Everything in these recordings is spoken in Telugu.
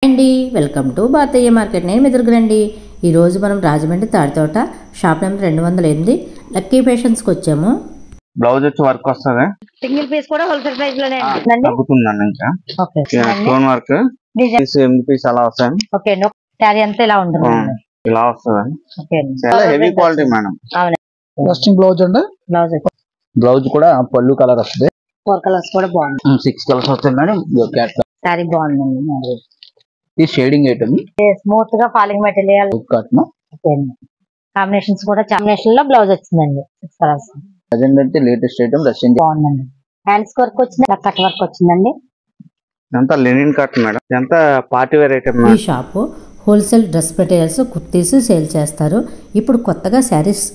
అండి వెల్కమ్ టు భారతీయ మార్కెట్. నేను మెదురుగునండి. ఈరోజు మనం Rajahmundry Taditota shop number 208 lucky ఫ్యాషన్స్కి వచ్చాము. బ్లౌజ్ వచ్చి వర్క్ వస్తుంది. సింగిల్ పీస్ కూడా హోల్సేల్ ప్రైస్ లోనే తగ్గుతుందండి. ఇంకా స్టోన్ వర్క్ పీస్ అలా వస్తాయి. ఓకే శారీ అంతా ఇలా ఉంటుంది. ఇలా వస్తుంది. చాలా హెవీ క్వాలిటీ మేడం. బ్లౌజ్ అండి. బ్లౌజ్ కూడా పళ్ళు కలర్ వస్తుంది. 4 కలర్స్ కూడా బాగుంది. 6 కలర్స్ వస్తాయి మేడం. శారీ బాగుందండి. ఈ షేడింగ్ ఐటమ్ స్మూత్ గా ఫాలింగ్ మెటీరియల్ కాంబినేషన్స్ కూడా కాంబినేషన్ లో బ్లౌజ్ వచ్చిందండి. 6 కలర్స్ అంటే లేటెస్ట్ ఐటమ్ రష్యన్ బాగుందండి. హ్యాండ్స్ వర్క్ వచ్చింది, కట్ వర్క్ వచ్చిందండి. ఎంత లెనిన్ కట్ మేడం. ఎంత పార్టీ వేర్ ఐటమ్. ఈ shop wholesale dress materials kurtis sale చేస్తారు. ఇప్పుడు కొత్తగా శారీస్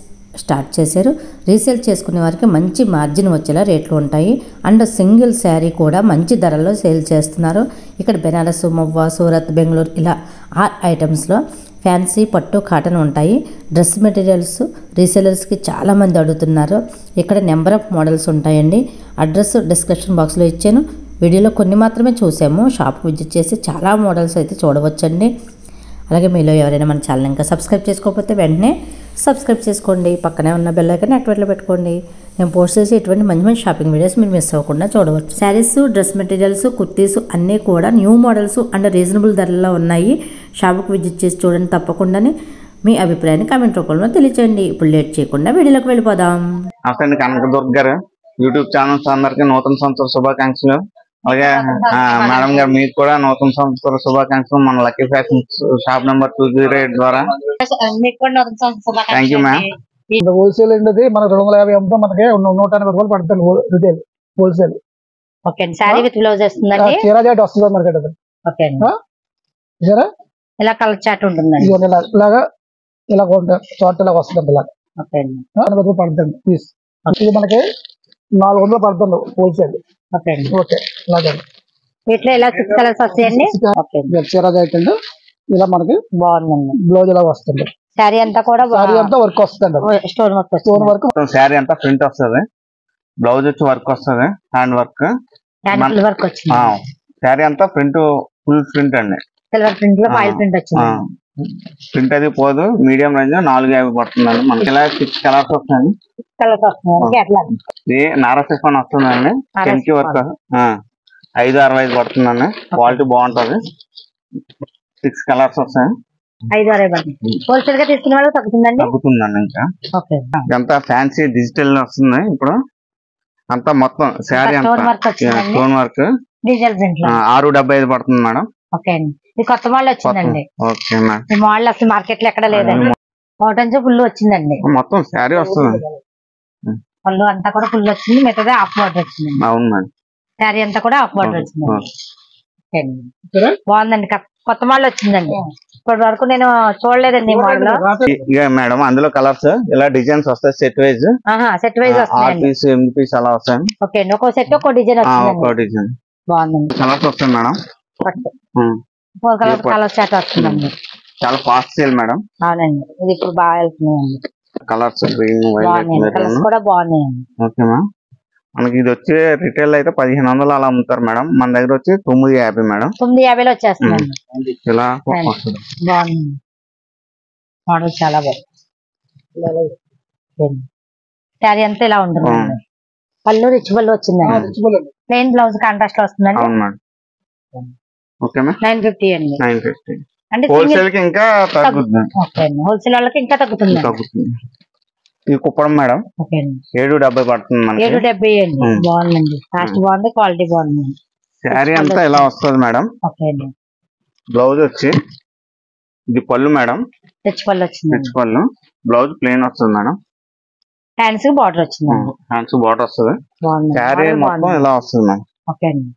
స్టార్ట్ చేశారు. రీసేల్ చేసుకునే వారికి మంచి మార్జిన్ వచ్చేలా రేట్లు ఉంటాయి. అండ్ సింగిల్ శారీ కూడా మంచి ధరల్లో సేల్ చేస్తున్నారు. ఇక్కడ బెనారస్, మొవ్వా, సూరత్, బెంగళూరు ఇలా ఆ ఐటమ్స్లో ఫ్యాన్సీ, పట్టు, కాటన్ ఉంటాయి. డ్రెస్ మెటీరియల్స్ రీసేలర్స్కి చాలామంది అడుగుతున్నారు. ఇక్కడ నెంబర్ ఆఫ్ మోడల్స్ ఉంటాయండి. అడ్రస్ డిస్క్రిప్షన్ బాక్స్లో ఇచ్చాను. వీడియోలో కొన్ని మాత్రమే చూసాము. షాప్కి విజిట్ చేసి చాలా మోడల్స్ అయితే చూడవచ్చండి. అలాగే మీలో ఎవరైనా మన ఛానల్ ఇంకా సబ్స్క్రైబ్ చేసుకోకపోతే వెంటనే సబ్స్క్రైబ్ చేసుకోండి. పక్కనే ఉన్న బెల్ ఐకాన్ యాక్టివేట్లో పెట్టుకోండి. నేను పోస్ట్ చేసి ఇటువంటి మంచి మంచి షాపింగ్ వీడియోస్ మీరు మిస్ అవ్వకుండా చూడవచ్చు. శారీస్, డ్రెస్ మెటీరియల్స్, కుర్తీస్ అన్నీ కూడా న్యూ మోడల్స్ అండ్ రీజనబుల్ ధరల్లో ఉన్నాయి. షాప్కి విజిట్ చేసి చూడండి. తప్పకుండానే మీ అభిప్రాయాన్ని కామెంట్ రూపంలో తెలియచేయండి. ఇప్పుడు లేట్ చేయకుండా వీడియోలోకి వెళ్ళిపోదాం. అసలు కనకదుర్గ గారు యూట్యూబ్ ఛానల్స్ అందరికి నూతన సంవత్సర శుభాకాంక్షలు. అలాగే మేడం గారు మీకు కూడా నూతన సంవత్సర శుభాకాంక్షలు. మన లక్కీ ఫ్యాషన్స్ షాప్ నెంబర్ 208 ద్వారా థ్యాంక్ యూ మ్యామ్. హోల్సేల్ అండి. మన 250 అమ్ముతాం. మనకి 180 రూపాయలు పడుతుంది retail wholesale. Okay sari with blouse వస్తుందండి. చీర జాట్ వస్తుంది మార్కెట్ అది. ఓకే ఇలా కలర్ చాట్ ఉంటుందండి. ఇలాగా ఇలా చాట్ ఇలా వస్తుంది. ఇలా 80 రూపాయలు పడుతుంది పీస్. ఇది మనకి 400 పడుతుంది హోల్సేల్. ఓకే ఇలాగే వీటిలో ఇలా 6 కలర్స్ వస్తాయండి. చీర జాట్ అండి. ఇలా మనకి బాగుందండి. బ్లౌజ్ ఇలా వస్తుంది. శారీ అంతా కూడా శారీ అంతా వర్క్ వస్తుంది. Stone work stone work. Sari అంతా ప్రింట్ వస్తుంది. బ్లౌజ్ వచ్చి వర్క్ వస్తుంది. హ్యాండ్ వర్క్ వర్క్ వచ్చింది. శారీ అంతా ప్రింట్ ఫుల్ ప్రింట్ అండి. సిల్వర్ ప్రింట్ లో ఫైల్ ప్రింట్ వచ్చింది. ప్రింట్ అది పోదు. మీడియం రేంజ్ 450 పడుతుందండి. మనకి ఇలా 6 కలర్స్ వస్తాయండి. ఇది నారసిఫాన్ వస్తుందండి. టెంకి వర్క్ 565 పడుతుందండి. క్వాలిటీ బాగుంటది. 6 కలర్స్ వస్తాయి. 560 హోల్సేల్ గా తీసుకునే వాళ్ళు తగ్గుతుందండి. ఇంకా ఇదంతా ఫ్యాన్సీ డిజిటల్ వస్తుంది. ఇప్పుడు అంతా మొత్తం శారీ అంతా స్టోన్ వర్క్ డిజిటల్ ప్రింట్ 675 పడుతుంది మేడం. ఓకే అండి. ఇది కొత్త మోడల్ వచ్చిందండి. Okay madam. ఈ మోడల్ అసలు మార్కెట్ లో ఎక్కడ లేదండి. కాటన్స్ ఫుల్ వచ్చిందండి. మొత్తం శారీ వస్తుంది. పళ్ళు అంతా కూడా ఫుల్ వచ్చింది. మిగతా హాఫ్ బార్డర్ వచ్చింది. అవును మేడం. శారీ అంతా కూడా హాఫ్ బార్డర్ వచ్చింది. బాగుందండి. కొత్త మోడల్ వచ్చిందండి. ఇప్పటి వరకు నేను చూడలేదండి మోడల్. ఇక మేడం అందులో కలర్స్ ఇలా డిజైన్స్ వస్తాయి. సెట్ వైజ్ సెట్ వైజ్ వస్తాయి. 8 పీస్ అలా వస్తాయి. ఓకే అండి. ఒక్కో సెట్ ఒక్కో డిజైన్ ఒక్కో డిజైన్ బాగుందండి. కలర్స్ వస్తాయి మేడం. 4 కలర్స్ కలర్ చాట్ వస్తుందండి. చాలా ఫాస్ట్ సేల్ మేడం. అవునండి. ఇది ఇప్పుడు బాగా వెళ్తున్నాయండి. కలర్స్ గ్రీన్, వైలెట్ కలర్స్ కూడా బాగున్నాయండి. Okay ma'am. మనకి ఇది వచ్చి రిటైల్ అయితే 1500 అలా అమ్ముతారు మేడం. మన దగ్గర వచ్చి 950 మేడం. 950 వచ్చేస్తుందండి. ఇలా బాగుంది. మోడల్ చాలా బాగుంది. శారీ అంతా ఇలా ఉంటుంది. పళ్ళు రిచ్ పళ్ళు వచ్చిందండి. ప్లెయిన్ బ్లౌజ్ కాంట్రాస్ట్ లో వస్తుందండి. అవును మేడం. Okay ma'am. 950 అండి. 950 అంటే హోల్సేల్ కి ఇంకా తగ్గుతుంది. హోల్సేల్ వాళ్ళకి ఇంకా తగ్గుతుంది. ఇది కుప్పడం మేడం. 770 పడుతుంది మనకి. 770 అండి. బాగుందండి. కాస్ట్ బాగుంది, క్వాలిటీ బాగుంది. శారీ అంతా ఇలా వస్తుంది మేడం. ఓకే అండి. బ్లౌజ్ వచ్చి ఇది పళ్ళు మేడం. రిచ్ పళ్ళు వచ్చింది. రిచ్ పళ్ళు. బ్లౌజ్ ప్లెయిన్ వస్తుంది మేడం. హ్యాండ్స్ బార్డర్ వచ్చింది. హ్యాండ్స్ బార్డర్ వస్తుంది. శారీ మొత్తం ఇలా వస్తుంది మేడం. ఓకే అండి.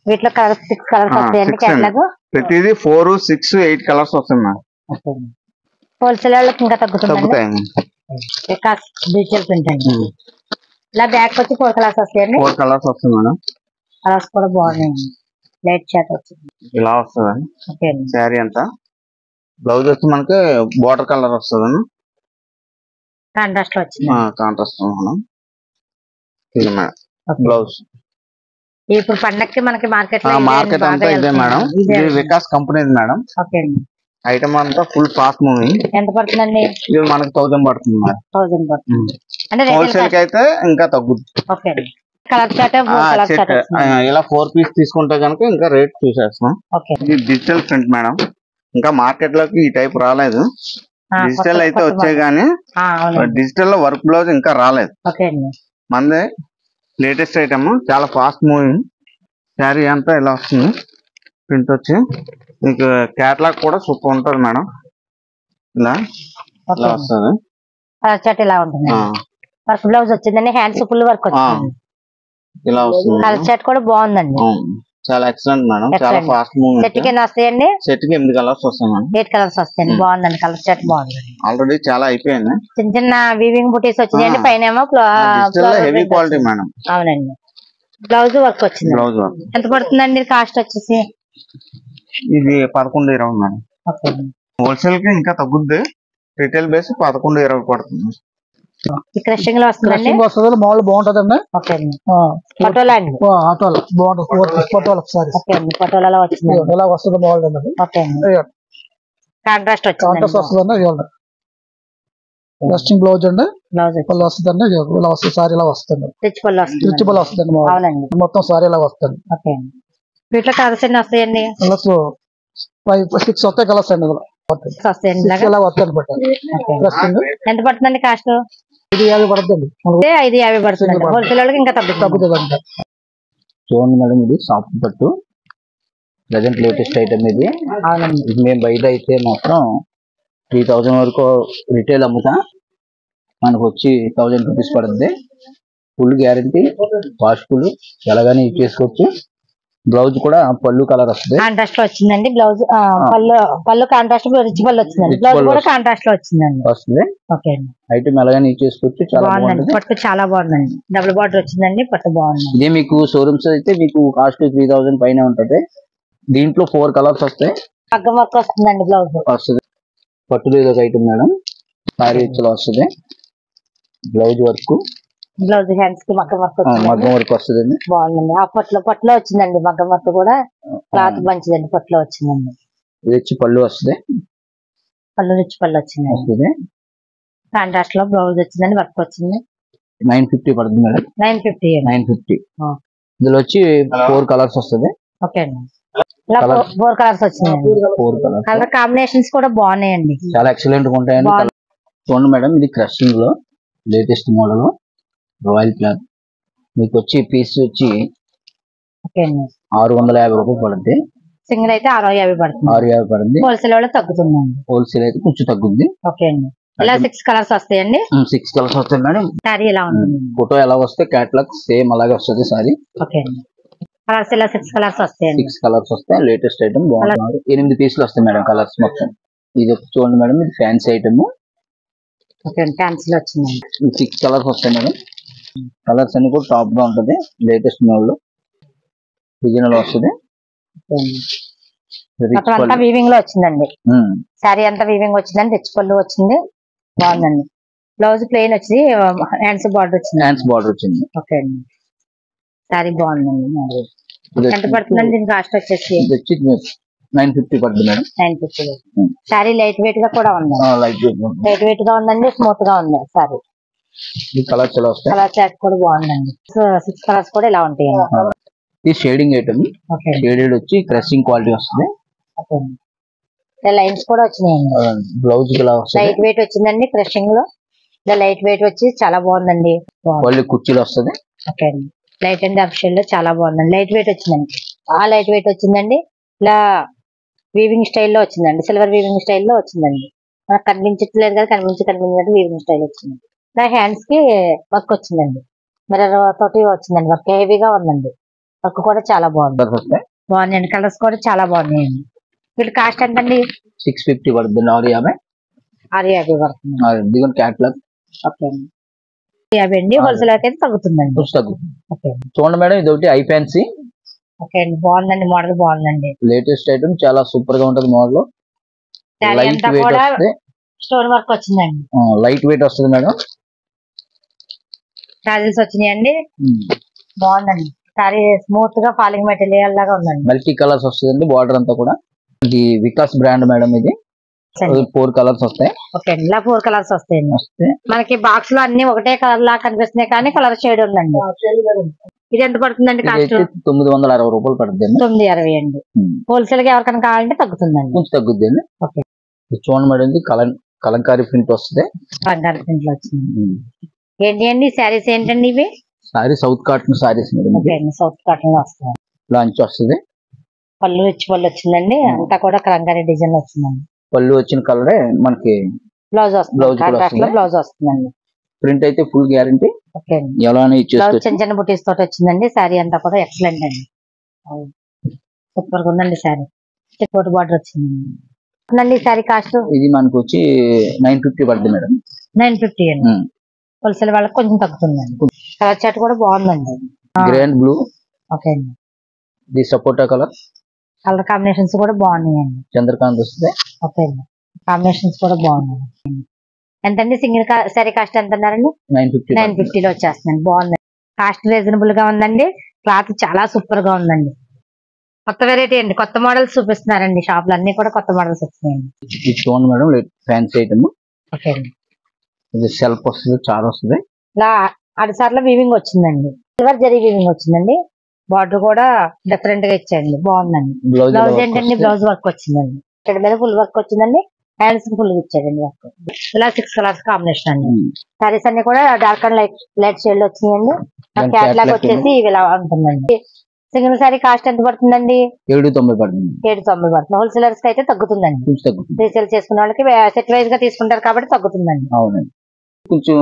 వీటిలో కలర్స్ 6 కలర్స్ వస్తాయండి. కేటలాగ్ ప్రతిదీ 4, 6, 8 కలర్స్ వస్తాయి మేడం. హోల్సేల్ వాళ్ళకి ఇంకా తగ్గుతాయి. డిజిటల్ ప్రింట్ అండి. ఇలా బ్యాక్ వచ్చి 4 కలర్స్ వస్తాయండి. 4 కలర్స్ వస్తాయి మేడం. కలర్స్ కూడా బాగున్నాయండి. లైట్ షాట్ వచ్చింది. ఇలా వస్తుంది శారీ అంతా. బ్లౌజ్ వచ్చి మనకి బార్డర్ కలర్ వస్తుంది. కాంట్రాస్ట్ వచ్చింది. Contrast madam. ఇది మేడం బ్లౌజ్. ఇప్పుడు పండక్కి మనకి మార్కెట్ లో మార్కెట్ అంతా ఇదే మేడం. ఇది వికాస్ కంపెనీ మేడం. ఓకే అండి. ఐటమ్ అంతా ఫుల్ ఫాస్ట్ మూవింగ్. ఎంత పడుతుందండి? ఇది మనకి 1000 పడుతుంది మేడం. 1000 పడుతుంది. అంటే హోల్సేల్ కి అయితే ఇంకా తగ్గుద్ది. ఓకే అండి. కలర్ చాట్ ఇలా 4 పీస్ తీసుకుంటే కనుక ఇంకా రేట్ చూసేస్తాం. ఇది డిజిటల్ ప్రింట్ మేడం. ఇంకా మార్కెట్ లోకి ఈ టైప్ రాలేదు. డిజిటల్ అయితే వచ్చాయి కానీ డిజిటల్ లో వర్క్ బ్లౌజ్ ఇంకా రాలేదు. మంది లేటెస్ట్ ఐటమ్, చాలా ఫాస్ట్ మూవింగ్. శారీ అంతా ఇలా వస్తుంది ప్రింట్ వచ్చి. మీకు క్యాటలాగ్ కూడా సూపర్ ఉంటుంది మేడం. ఇలా ఇలా వస్తుంది. కలర్ చాట్ ఇలా ఉంటుంది. వర్క్ బ్లౌజ్ వచ్చిందండి. హ్యాండ్స్ ఫుల్ వర్క్ వచ్చింది. ఇలా వస్తుంది. కలర్ చాట్ కూడా బాగుందండి. చాలా ఎక్సలెంట్ మేడం. చాలా ఫాస్ట్ మూవింగ్. సెట్ కి ఎన్ని వస్తాయండి? సెట్ కి 8 కలర్స్ వస్తాయి మేడం. 8 కలర్స్ వస్తాయండి. బాగుందండి. కలర్ చాట్ బాగుంది. ఆల్రెడీ చాలా అయిపోయింది. చిన్న చిన్న వీవింగ్ బుటీస్ వచ్చినాయండి. పైన ఏమో హెవీ క్వాలిటీ మేడం. అవునండి. బ్లౌజ్ వర్క్ వచ్చింది. బ్లౌజ్ వర్క్ ఎంత పడుతుందండి కాస్ట్ వచ్చేసి? ఇది 1120 మేడం. హోల్సేల్ కి ఇంకా తగ్గుద్ది. రిటైల్ బేస్ 1120 పడుతుంది. క్రషింగ్ లో వస్తుందండి. మామూలు బాగుంటదండి. ఓకే అండి. పటోలా అండి. ఆటోలా బాగుంటుంది. పటోలా సారీ. ఓకే అండి. పటోలాలో వచ్చింది. ఇలా వస్తుంది బాగుంటుంది. ఓకే అండి. కాంట్రాస్ట్ వస్తుందండి. క్రషింగ్ బ్లౌజ్ అండి. బ్లౌజ్ పళ్ళు వస్తుందండి. ఇలా వస్తుంది. సారీ ఇలా వస్తుంది. రిచ్ పళ్ళు వస్తుందండి. అవునండి. మొత్తం సారీ ఇలా వస్తుంది. ఓకే అండి. వీటిలో కలర్స్ ఎన్ని వస్తాయండి? 6 వస్తాయి కలర్స్ అండి. ఎంత పడుతుందండి కాస్ట్? 550 పడుతుంది. 550 పడుతుంది. హోల్సేల్ వాళ్ళకి ఇంకా తగ్గుతుంది. చూడండి మేడం, ఇది సాఫ్ట్ పట్టు ప్రజెంట్ లేటెస్ట్ ఐటమ్ ఇది. అవునండి. ఇది మేము బయట అయితే మాత్రం 3000 వరకు రిటైల్ అమ్ముతా. మనకు వచ్చి 1000 రూపీస్ పడుతుంది. ఫుల్ గ్యారంటీ, వాష్ఫుల్, ఎలాగైనా యూజ్ చేసుకోవచ్చు. బ్లౌజ్ కూడా పళ్ళు కలర్ వస్తుంది. కాంట్రాస్ట్ లో వచ్చిందండి. బ్లౌజ్ పళ్ళు కాంట్రాస్ట్, రిచ్ పళ్ళు వచ్చిందండి. బ్లౌజ్ కూడా కాంట్రాస్ట్ లో వచ్చిందండి. వస్తుంది. ఓకే అండి. ఐటమ్ ఎలాగైనా యూజ్ చేసుకోవచ్చు. చాలా బాగుంది. పట్టు చాలా బాగుందండి. డబుల్ బార్డర్ వచ్చిందండి. పట్టు బాగుంది. ఇదే మీకు షోరూమ్స్ అయితే మీకు కాస్ట్ 3000 పైన ఉంటది. దీంట్లో 4 కలర్స్ వస్తాయి. మగ్గం వర్క్ వస్తుందండి. బ్లౌజ్ వస్తుంది. పట్టులో ఇదొక ఐటమ్ మేడం. సారీ ఇచ్చలో వస్తుంది. బ్లౌజ్ వర్క్, బ్లౌజ్ హ్యాండ్స్ కి మగ్గం వర్క్ మగ్గం వర్క్ వస్తుంది. బాగుందండి. ఆ పట్టులో వచ్చిందండి. మగ్గం వర్క్ కూడా క్లాత్ మంచిదండి. పట్టులో వచ్చిందండి. ఇది వచ్చి పళ్ళు వస్తుంది. పళ్ళు రిచ్ పళ్ళు వచ్చిందండి. కాంట్రాస్ట్ లో బ్లౌజ్ వచ్చిందండి. వర్క్ వచ్చింది. 950 పడుతుంది మేడం. 950. ఇందులో వచ్చి 4 కలర్స్ వస్తుంది. ఓకే అండి. ఇలా 4 కలర్స్ వచ్చినాయండి. 4 కలర్స్. కలర్ కాంబినేషన్స్ కూడా బాగున్నాయండి. చాలా ఎక్సలెంట్ గా ఉంటాయండి. చూడండి మేడం, ఇది క్రషింగ్ లో లేటెస్ట్ మోడల్ రాయల్ క్లాత్. మీకు వచ్చి పీస్ వచ్చి 650 రూపాయలు పడుతుంది. సింగిల్ అయితే 650 పడుతుంది. 650 పడుతుంది. హోల్సేల్ కూడా తగ్గుతుందండి. హోల్సేల్ అయితే కొంచెం తగ్గుద్ది. ఓకే అండి. ఇలా 6 కలర్స్ వస్తాయండి. 6 కలర్స్ వస్తాయి మేడం. సారీ ఎలా ఉంటుంది? ఫోటో ఎలా వస్తే క్యాటలాగ్ సేమ్ అలాగే వస్తుంది సారీ. ఓకే అండి. కలర్స్ ఇలా 6 కలర్స్ వస్తాయండి. 6 కలర్స్ వస్తాయి. లేటెస్ట్ ఐటమ్ బాగుంటుంది. 8 పీసులు వస్తాయి మేడం కలర్స్ మొత్తం. ఇది చూడండి మేడం, ఇది ఫ్యాన్సీ ఐటమ్. ఓకే అండి. ఫ్యాన్సీ లో వచ్చిందండి. 6 కలర్స్ వస్తాయి మేడం. కలర్స్ అన్ని కూడా టాప్ గా ఉంటది. లేటెస్ట్ మోడల్ డిజైన్ వస్తుంది. అంతా వీవింగ్ లో వచ్చిందండి. శారీ అంతా వీవింగ్ వచ్చిందండి. రిచ్ పళ్ళు వచ్చింది. బాగుందండి. బ్లౌజ్ ప్లెయిన్ వచ్చి హ్యాండ్స్ బార్డర్ వచ్చింది. హ్యాండ్స్ బార్డర్ వచ్చింది. ఓకే అండి. శారీ బాగుందండి. ఎంత పడుతుందండి దీని కాస్ట్ వచ్చేసి? 950 పడుతుంది మేడం. 950. శారీ లైట్ వెయిట్ గా కూడా ఉంది. లైట్ వెయిట్ గా ఉందండి. స్మూత్ గా ఉంది శారీ. ఈ కలర్స్ ఎలా వస్తాయి? కలర్ చాట్ కూడా బాగుందండి. 6 కలర్స్ కూడా ఇలా ఉంటాయి. ఈ షేడింగ్ ఐటమ్. షేడెడ్ వచ్చి క్రషింగ్ క్వాలిటీ వస్తుంది. లైన్స్ కూడా వచ్చినాయండి. బ్లౌజ్ లైట్ వెయిట్ వచ్చిందండి. క్రషింగ్ లో ఇలా లైట్ వెయిట్ వచ్చి చాలా బాగుందండి. కుర్చీలు వస్తుంది. ఓకే అండి. లైట్ అండ్ డార్క్ షేడ్ లో చాలా బాగుందండి. లైట్ వెయిట్ వచ్చిందండి. లైట్ వెయిట్ వచ్చిందండి. ఇలా వీవింగ్ స్టైల్లో వచ్చిందండి. సిల్వర్ వీవింగ్ స్టైల్లో వచ్చిందండి. మనకు కనిపించట్లేదు కదా, కనిపించినట్టు వీవింగ్ స్టైల్ వచ్చింది. ఇలా హ్యాండ్స్ కి వర్క్ వచ్చిందండి. మిర్రర్ తోటి వచ్చిందండి. వర్క్ హెవీగా ఉందండి. వర్క్ కూడా చాలా బాగుంది. బాగున్నాయండి. కలర్స్ కూడా చాలా బాగున్నాయండి. వీటి కాస్ట్ ఎంతండి? 650 పడుతుంది. 650 పడుతుంది. క్యాటలాగ్. ఓకే అండి. 50 అండి. హోల్సేల్ అయితే తగ్గుతుందండి. ఓకే చూడండి మేడం, ఇది ఒకటి ఐ ఫ్యాన్సీ. ఓకే అండి. బాగుందండి. మోడల్ బాగుందండి. Latest item. చాలా సూపర్ గా ఉంటది మోడల్. లైట్ వెయిట్ వస్తుంది. స్టోన్ వర్క్ వచ్చిందండి. లైట్ వెయిట్ వస్తుంది మేడం. టాజిల్స్ వచ్చినాయండి. బాగుందండి. సారీ స్మూత్ గా ఫాలింగ్ మెటీరియల్ లాగా ఉందండి. మల్టీ కలర్స్ వస్తుందండి. బార్డర్ అంతా కూడా ఇది వికాస్ బ్రాండ్ మేడం. ఇది 4 కలర్స్ వస్తాయి. ఓకే అండి, ఇలా 4 కలర్స్ వస్తాయండి. మనకి బాక్స్ లో అన్ని ఒకటే కలర్ లా కనిపిస్తున్నాయి కానీ కలర్ షేడ్ ఉందండి. ఇది ఎంత పడుతుందండి కాస్ట్? 960 రూపాయలు పడుతుంది. 960 అండి. హోల్సేల్ గా ఎవరికైనా కావాలంటే తగ్గుతుందండి. కొంచెం తగ్గుద్ది అండి. ఓకే, చూడండి మేడం, ఇది కలంకారీ ప్రింట్ వస్తుంది. కలంకారీ ప్రింట్ లో వచ్చింది. ఏంటి అండి శారీస్ ఏంటండి ఇవి? Sorry south cotton saris madam. South cotton లో వస్తుంది. లాంచ్ వస్తుంది. పళ్ళు రిచ్ పళ్ళు వచ్చిందండి. అంతా కూడా కలంకారీ డిజైన్ వచ్చిందండి. పళ్ళు వచ్చిన కలరే మనకి బ్లౌజ్ వస్తుంది. బ్లౌజ్ వస్తుందండి. ప్రింట్ అయితే ఫుల్ గ్యారంటీ. ఓకే, ఎలా బ్లౌజ్ చిన్న చిన్న బుటీస్ తోటి వచ్చిందండి. శారీ అంతా కూడా ఎక్సలెంట్ అండి. సూపర్ గా ఉందండి శారీ. కోట్ బార్డర్ వచ్చిందండి. శారీ కాస్ట్ ఇది మనకు వచ్చి 950 పడుతుంది మేడం. 950 అండి. హోల్సేల్ వాళ్ళకి కొంచెం తగ్గుతుందండి. కలర్ చాట్ కూడా బాగుందండి. Green blue. ఓకే అండి. ఇది సపోటా కలర్. కలర్ కాంబినేషన్స్ కూడా బాగున్నాయండి. చంద్రకాంత్ వస్తుంది. ఓకే అండి, కాంబినేషన్స్ కూడా బాగున్నాయి. ఎంతండి సింగిల్ శారీ కాస్ట్ ఎంత అన్నారండి? 950 లో వచ్చేస్తుందండి. బాగుందండి. కాస్ట్ రీజనబుల్ గా ఉందండి. క్లాత్ చాలా సూపర్ గా ఉందండి. కొత్త వెరైటీ అండి. కొత్త మోడల్స్ చూపిస్తున్నారండి. షాప్ లో అన్ని కూడా కొత్త మోడల్స్ వచ్చినాయండి. ఇది చూడండి మేడం, ఫ్యాన్సీ ఐటమ్. ఓకే అండి. ఇది సెల్ఫ్ వస్తుంది, చాలా వస్తుంది. ఇలా అడిసార్లో వీవింగ్ వచ్చిందండి. సిల్వర్ జరీ వీవింగ్ వచ్చిందండి. బార్డర్ కూడా డిఫరెంట్ గా ఇచ్చాయండి. బాగుందండి. బ్లౌజ్ ఏంటండి? బ్లౌజ్ వర్క్ వచ్చిందండి. ఇక్కడ మీద ఫుల్ వర్క్ వచ్చిందండి. హ్యాండ్స్ ఫుల్ ఇచ్చాడండి వర్క్. ఇలా 6 కలర్స్ కాంబినేషన్ అండి. సారీస్ అన్ని కూడా డార్క్ అండ్ లైట్ షేడ్ లో వచ్చినాయండి. క్యాట్లాగ్ వచ్చేసి ఇలా ఉంటుందండి. సింగిల్ సారీ కాస్ట్ ఎంత పడుతుందండి? 790 పడుతుంది. 790 పడుతుంది. హోల్సేలర్స్ కి అయితే తగ్గుతుందండి. రీసేల్ చేసుకున్న వాళ్ళకి సెట్ వైజ్ గా తీసుకుంటారు కాబట్టి తగ్గుతుందండి. అవునండి. కొంచెం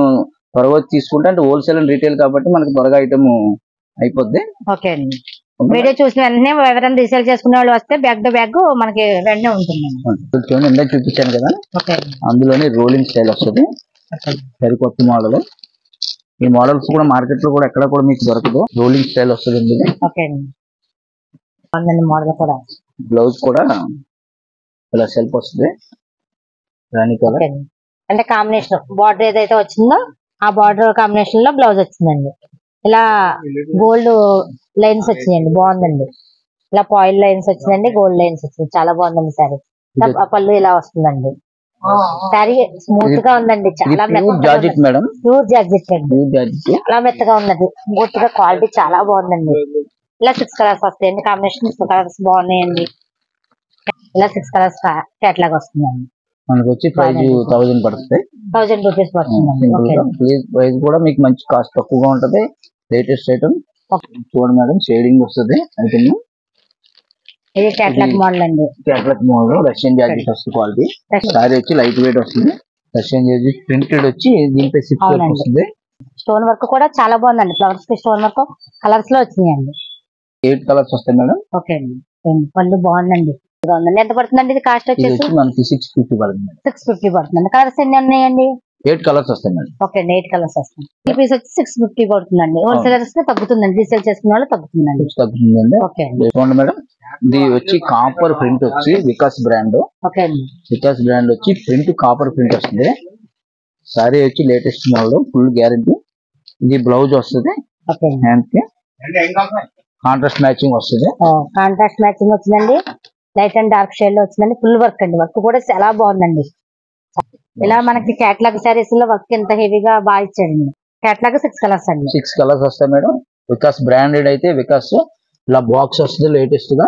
త్వరగా తీసుకుంటే అంటే హోల్సేల్ అండ్ రీటైల్ కాబట్టి మనకి త్వరగా ఐటమ్ అయిపోద్ది. ఓకే అండి. వీడియో చూసిన వెంటనే ఎవరైనా రీసేల్ చేసుకునే వాళ్ళు వస్తే బ్యాగ్ టు బ్యాగ్ మనకి వెంటనే ఉంటుందండి. ఇందాక చూపించాను కదా, ఓకే, అందులోనే రోలింగ్ స్టైల్ వస్తుంది. సరికొత్త మోడల్. ఈ మోడల్స్ కూడా మార్కెట్ లో కూడా ఎక్కడ కూడా మీకు దొరకదు. రోలింగ్ స్టైల్ వస్తుంది. ఓకే అండి. మోడల్ కూడా బ్లౌజ్ కూడా ఇలా సెల్ఫ్ వస్తుంది. రాణి కలర్ అంటే కాంబినేషన్ బార్డర్ ఏదైతే వచ్చిందో ఆ బార్డర్ కాంబినేషన్ లో బ్లౌజ్ వచ్చిందండి. ఇలా గోల్డ్ లైన్స్ వచ్చినాయండి. బాగుందండి. ఇలా పాయిల్ లైన్స్ వచ్చిందండి. గోల్డ్ లైన్స్ వచ్చింది. చాలా బాగుందండి సారీ. పళ్ళు ఇలా వస్తుందండి. సారీ స్మూత్ గా ఉందండి. చాలా జార్జెట్ మేడం. ప్యూర్ జార్జెట్ అండి. చాలా మెత్తగా ఉన్నది. స్మూత్ గా క్వాలిటీ చాలా బాగుందండి. ఇలా 6 కలర్స్ వస్తాయండి. కాంబినేషన్ కలర్స్ బాగున్నాయండి. ఇలా 6 కలర్స్ క్యాట్లాగ్ వస్తుందండి. మనకు వచ్చి ప్రైస్ 1000 పడుతుంది. 1000 రూపీస్ పడుతుందండి. ప్రైస్ కూడా మీకు మంచి కాస్ట్ తక్కువగా ఉంటది. లేటెస్ట్ ఐటమ్ చూడండి మేడం, షేడింగ్ వస్తుంది. ఐటమ్ ఇది క్యాట్లాగ్ మోడల్ అండి. క్యాట్లాగ్ మోడల్ రష్యన్ జార్జెట్ వస్తుంది. క్వాలిటీ సారీ వచ్చి లైట్ వెయిట్ వస్తుంది. రష్యన్ జార్జెట్ ప్రింటెడ్ వచ్చి దీనిపై 6 వస్తుంది. స్టోన్ వర్క్ కూడా చాలా బాగుందండి. ఫ్లవర్స్ కి స్టోన్ వర్క్ కలర్స్ లో వచ్చినాయండి. 8 కలర్స్ వస్తాయి మేడం. ఓకే అండి. పళ్ళు బాగుందండి. ఎంత పడుతుందండి ఇది కాస్ట్ వచ్చేసి? మనకి 650 పడుతుంది. 650 పడుతుందండి. కలర్స్ ఎన్ని ఉన్నాయండి? 8 కలర్స్ వస్తాయి మేడం. ఓకే అండి, 8 కలర్స్ వస్తాయి. ఈ పీస్ వచ్చి 650 పడుతుందండి. హోల్సేలర్స్ కి తగ్గుతుందండి. రీసేల్ చేసుకునే వాళ్ళు తగ్గుతుందండి. ఓకే చూడండి మేడం, ఇది వచ్చి కాపర్ ప్రింట్ వచ్చి వికాస్ బ్రాండ్. ఓకే అండి. వికాస్ బ్రాండ్ వచ్చి ప్రింట్ కాపర్ ప్రింట్ వస్తుంది. సారీ వచ్చి లేటెస్ట్ మోడల్, ఫుల్ గ్యారంటీ. ఇది బ్లౌజ్ వస్తుంది. హ్యాండ్ కి కాంట్రాస్ట్ మ్యాచింగ్ వస్తుంది. కాంట్రాస్ట్ మ్యాచింగ్ వచ్చిందండి. లైట్ అండ్ డార్క్ షేడ్ లో వచ్చిందండి. ఫుల్ వర్క్ అండి. వర్క్ కూడా చాలా బాగుందండి. ఇలా మనకి క్యాట్లాగ్ సారీస్ లో వర్క్ ఎంత హెవీగా బాగా ఇచ్చాడండి. క్యాట్లాగ్ 6 కలర్స్ అండి. 6 కలర్స్ వస్తాయి మేడం. వికాస్ బ్రాండెడ్ అయితే వికాస్ ఇలా బాక్స్ వస్తుంది. లేటెస్ట్ గా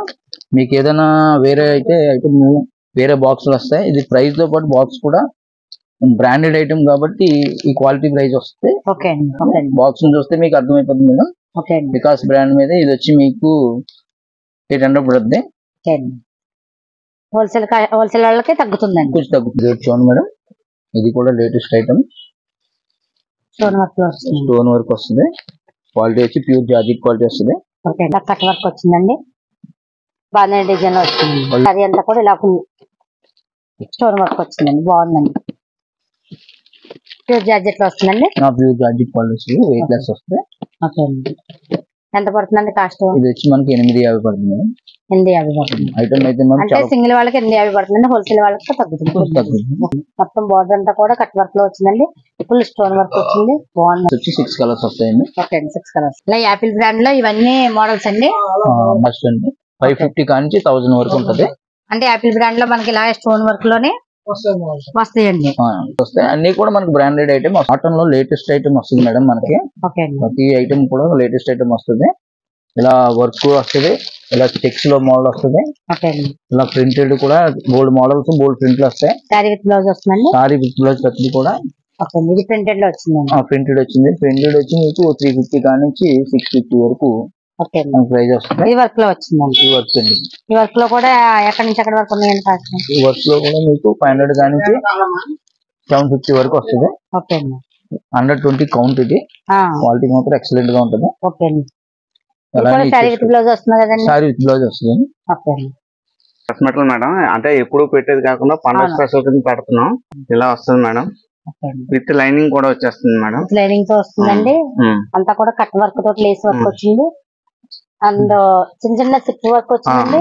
మీకు ఏదైనా వేరే అయితే ఐటమ్ వేరే బాక్స్ వస్తాయి. ఇది ప్రైస్ తో పాటు బాక్స్ కూడా బ్రాండెడ్ ఐటమ్ కాబట్టి ఈ క్వాలిటీ ప్రైస్ వస్తుంది. ఓకే అండి. బాక్స్ చూస్తే మీకు అర్థమైపోతుంది మేడం. ఓకే, వికాస్ బ్రాండ్ మీద ఇది వచ్చి మీకు 800 పడుతుంది. హోల్సేల్ వాళ్ళకి తగ్గుతుందండి. కొంచెం తగ్గుతుంది. చూడండి మేడం, ఇది కూడా లేటెస్ట్ ఐటమ్. స్టోన్ వర్క్ వస్తుంది. క్వాలిటీ వచ్చి ప్యూర్ జార్జెట్ క్వాలిటీ వస్తుంది. ఓకే, కట్ వర్క్ వచ్చిందండి. బాగానే డిజైన్ వచ్చింది. అది అంతా కూడా ఇలా ఫుల్ స్టోన్ వర్క్ వచ్చిందండి. బాగుందండి. ప్యూర్ జార్జెట్ లో వస్తుందండి. ప్యూర్ జార్జెట్ క్వాలిటీ వస్తుంది. వెయిట్ లెస్ వస్తుంది. ఓకే అండి. ఎంత పడుతుందండి కాస్ట్? ఇది వచ్చి మనకి 850 పడుతుంది మేడం. 850 పడుతుంది. ఐటమ్ అయితే మనకి అంటే సింగిల్ వాళ్ళకి 850 పడుతుందండి, హోల్సేల్ వాళ్ళకి తగ్గుతుంది. మొత్తం బోర్డర్ అంతా కూడా కట్ వర్క్ లో వచ్చిందండి, ఫుల్ స్టోన్ వర్క్ వచ్చింది, బాగుంది. వచ్చి 6 కలర్స్ వస్తాయండి. ఓకే అండి, 6 కలర్స్. ఇలా యాపిల్ బ్రాండ్ లో ఇవన్నీ మోడల్స్ అండి. మస్ట్ అండి 550 కానించి 1000 వరకు ఉంటది. అంటే యాపిల్ బ్రాండ్ లో మనకి ఇలా స్టోన్ వర్క్ లోనే వస్తాయండి. వస్తాయి అన్ని కూడా మనకి బ్రాండెడ్ ఐటమ్. కాటన్ లో లేటెస్ట్ ఐటమ్ వస్తుంది మేడం మనకి. ప్రతి ఐటమ్ కూడా లేటెస్ట్ ఐటమ్ వస్తుంది. ఇలా వర్క్ వస్తుంది, ఇలా చెక్స్ లో మోడల్ వస్తుంది, ఇలా ప్రింటెడ్ కూడా బోల్డ్ మోడల్స్ బోల్డ్ ప్రింట్లు వస్తాయి. సారీ విత్ బ్లౌజ్ వస్తుందండి. సారీ విత్ బ్లౌజ్ ప్రతి కూడా ఇది ప్రింటెడ్ లో వచ్చిందండి. ప్రింటెడ్ వచ్చింది. ప్రింటెడ్ వచ్చి మీకు 350 కానించి 650 వరకు ప్రైస్ వస్తుంది. ఈ వర్క్ లో వచ్చిందండి. ఈ వర్క్ అండి. ఈ వర్క్ లో కూడా ఎక్కడి నుంచి ఎక్కడి వరకు ఉన్నాయండి కాస్ట్? ఈ వర్క్ లో కూడా మీకు 500 కానించి 750 వరకు వస్తుంది. 120 కౌంట్. ఇది క్వాలిటీ మాత్రం ఎక్సలెంట్ గా ఉంటుంది. సారీ విత్ బ్లౌజ్ వస్తుంది కదండి. సారీ విత్ బ్లౌజ్ వస్తుంది. డ్రెస్ మెటీరియల్ మేడం, అంటే ఎప్పుడు పెట్టేది కాకుండా పండుగ స్పెషల్ కింద పెడుతున్నాం. ఇలా వస్తుంది మేడం, విత్ లైనింగ్ కూడా వచ్చేస్తుంది మేడం. లైనింగ్ తో వస్తుందండి. అంతా కూడా కట్ వర్క్ తోటి లేస్ వర్క్ వచ్చింది, అండ్ చిన్న చిన్న సిప్ వర్క్ వచ్చిందండి,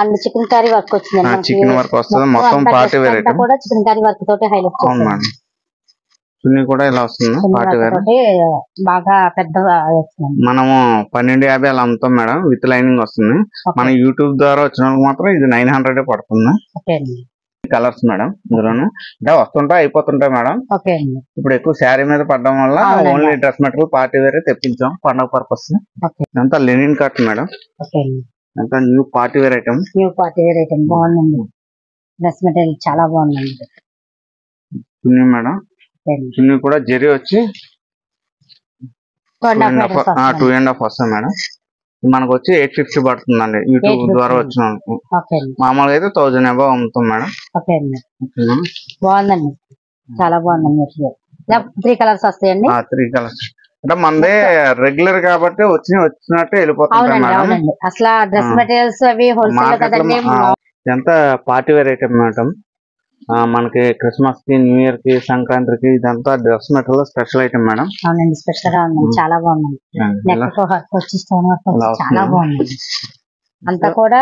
అండ్ చికెన్ కర్రీ వర్క్ వచ్చిందండి. చికెన్ వర్క్ వస్తుంది. మొత్తం పార్టీ వేర్ ఐటమ్ కూడా చికెన్ కర్రీ వర్క్ తోటి హైలైట్ చేస్తాం. చున్నీ కూడా ఇలా వస్తుంది పార్టీ వేర్, బాగా పెద్దగా వస్తుంది. మనము 1250 అలా అమ్ముతాం మేడం, విత్ లైనింగ్ వస్తుంది. మన యూట్యూబ్ ద్వారా వచ్చిన మాత్రం ఇది 900 పడుతుంది. కలర్స్ మేడం ఇందులోనే అంటే వస్తుంటాయి అయిపోతుంటాయి మేడం. ఇప్పుడు ఎక్కువ శారీ మీద పడడం వల్ల ఓన్లీ డ్రెస్ మెటీరియల్ పార్టీ వేరే తెప్పించాం పండుగ పర్పస్. అంతా లెనిన్ కట్ మేడం, అంతా new party wear item. New party wear item బాగుందండి. డ్రెస్ మెటీరియల్ చాలా బాగుందండి. చున్నీ మేడం, చున్నీ కూడా జరీ వచ్చి 2.5 వస్తుంది మేడం. మనకు వచ్చి 850 పడుతుందండి యూట్యూబ్ ద్వారా వచ్చిన. మామూలుగా అయితే 1000 అబౌవ్ అమ్ముతాం మేడం. బాగుందండి, చాలా బాగుందండి. 3 కలర్స్ వస్తాయండి. 3 కలర్స్ అంటే మనదే రెగ్యులర్ కాబట్టి వచ్చినట్టు వెళ్ళిపోతుంది మేడం. అసలు డ్రెస్ మెటీరియల్స్ అవి హోల్సేల్ కదండి. ఎంత పార్టీ వేర్ ఐటమ్ మేడం. మనకి క్రిస్మస్ కి, న్యూ ఇయర్ కి, సంక్రాంతికి ఇదంతా dress material special item madam. అవునండి, స్పెషల్ గా ఉంది, చాలా బాగుంది. నెక్ వర్క్ వచ్చి స్టోన్ వర్క్ చాలా బాగుంది. అంతా కూడా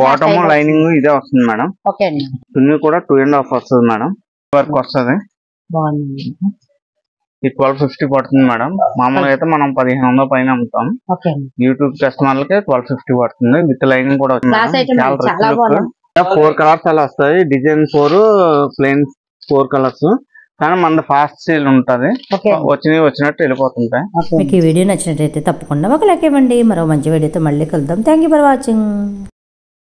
బాటమ్ లైనింగ్ ఇదే వస్తుంది మేడం. ఓకే అండి. చున్నీ కూడా 2.5 వస్తుంది మేడం. వర్క్ వస్తుంది. బాగుంది. ఇది 1250 పడుతుంది మేడం. మామూలుగా అయితే మనం 1500 పైన అమ్ముతాం. యూట్యూబ్ కస్టమర్లకి 1250 పడుతుంది. విత్ లైనింగ్ కూడా వస్తుంది. 4 కలర్స్ అలా వస్తాయి. Design 4, plain 4 colours. కానీ మన ఫాస్ట్ సేల్ ఉంటది, వచ్చినట్టు వెళ్ళిపోతుంటాయి. మీకు ఈ వీడియో నచ్చినట్టయితే తప్పకుండా ఒక లైక్ ఇవ్వండి. మరో మంచి వీడియోతో మళ్ళీ కలుద్దాం. Thank you for watching.